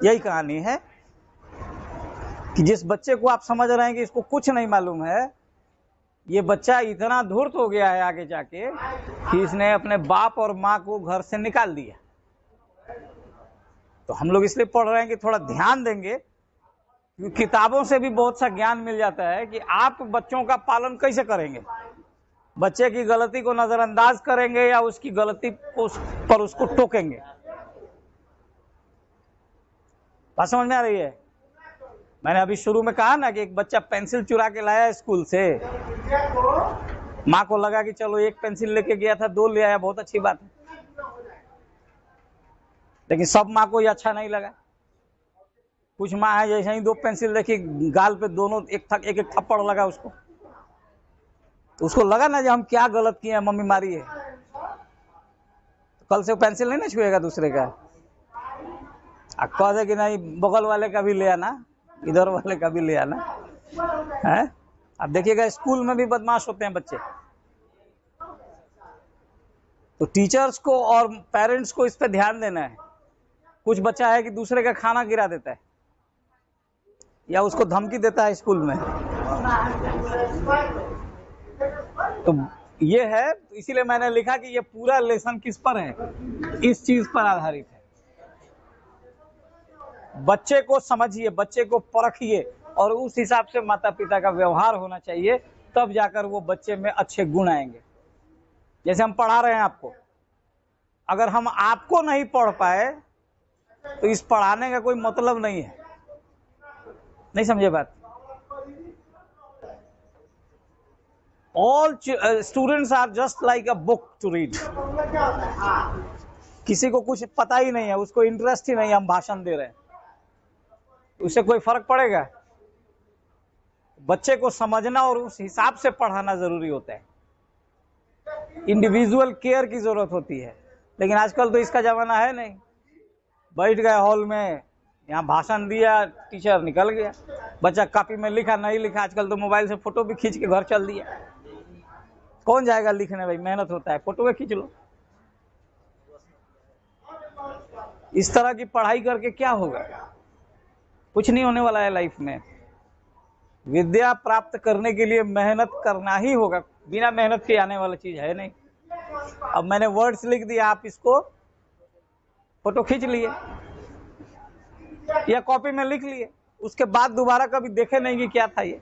यही कहानी है कि जिस बच्चे को आप समझ रहे हैं कि इसको कुछ नहीं मालूम है, ये बच्चा इतना धूर्त हो गया है आगे जाके कि इसने अपने बाप और माँ को घर से निकाल दिया। तो हम लोग इसलिए पढ़ रहे हैं कि थोड़ा ध्यान देंगे, क्योंकि किताबों से भी बहुत सा ज्ञान मिल जाता है कि आप बच्चों का पालन कैसे करेंगे। बच्चे की गलती को नजरअंदाज करेंगे या उसकी गलती पर उसको टोकेंगे। बात समझ में आ रही है? मैंने अभी शुरू में कहा ना कि एक बच्चा पेंसिल चुरा के लाया स्कूल से, माँ को लगा कि चलो एक पेंसिल लेके गया था, 2 ले आया, बहुत अच्छी बात है। लेकिन सब माँ को ये अच्छा नहीं लगा। कुछ माँ है जैसे ही 2 पेंसिल देखी, गाल पे दोनों एक थप्पड़ लगा उसको, तो उसको लगा ना कि हम क्या गलत किए हैं, मम्मी मारी है। तो कल से वो पेंसिल नहीं ना छुएगा दूसरे का। कह दे कि नहीं बगल वाले का भी ले आना, इधर वाले का भी ले आना है। अब देखिएगा स्कूल में भी बदमाश होते हैं बच्चे। तो टीचर्स को और पेरेंट्स को इस पे ध्यान देना है। कुछ बच्चा है कि दूसरे का खाना गिरा देता है या उसको धमकी देता है स्कूल में। तो ये है, तो इसीलिए मैंने लिखा कि ये पूरा लेसन किस पर है, इस चीज पर आधारित है। बच्चे को समझिए, बच्चे को परखिए और उस हिसाब से माता पिता का व्यवहार होना चाहिए, तब जाकर वो बच्चे में अच्छे गुण आएंगे। जैसे हम पढ़ा रहे हैं आपको, अगर हम आपको नहीं पढ़ पाए तो इस पढ़ाने का कोई मतलब नहीं है। नहीं समझे बात? All students are just like a book to read. किसी को कुछ पता ही नहीं है, उसको इंटरेस्ट ही नहीं है, हम भाषण दे रहे हैं, उससे कोई फर्क पड़ेगा? बच्चे को समझना और उस हिसाब से पढ़ाना जरूरी होता है। इंडिविजुअल केयर की जरूरत होती है, लेकिन आजकल तो इसका जमाना है नहीं। बैठ गए हॉल में, यहाँ भाषण दिया, टीचर निकल गया, बच्चा कॉपी में लिखा नहीं लिखा, आजकल तो मोबाइल से फोटो भी खींच के घर चल दिया। कौन जाएगा लिखने? भाई मेहनत होता है, फोटो में खींच लो। इस तरह की पढ़ाई करके क्या होगा? कुछ नहीं होने वाला है लाइफ में। विद्या प्राप्त करने के लिए मेहनत करना ही होगा, बिना मेहनत के आने वाला चीज है नहीं। अब मैंने वर्ड्स लिख दिया, आप इसको फोटो खींच लिए या कॉपी में लिख लिए, उसके बाद दोबारा कभी देखे नहीं कि क्या था ये,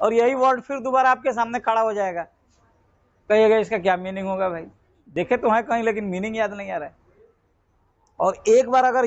और यही वर्ड फिर दोबारा आपके सामने खड़ा हो जाएगा। कहिएगा इसका क्या मीनिंग होगा? भाई देखे तो है कहीं, लेकिन मीनिंग याद नहीं आ रहा है। और एक बार अगर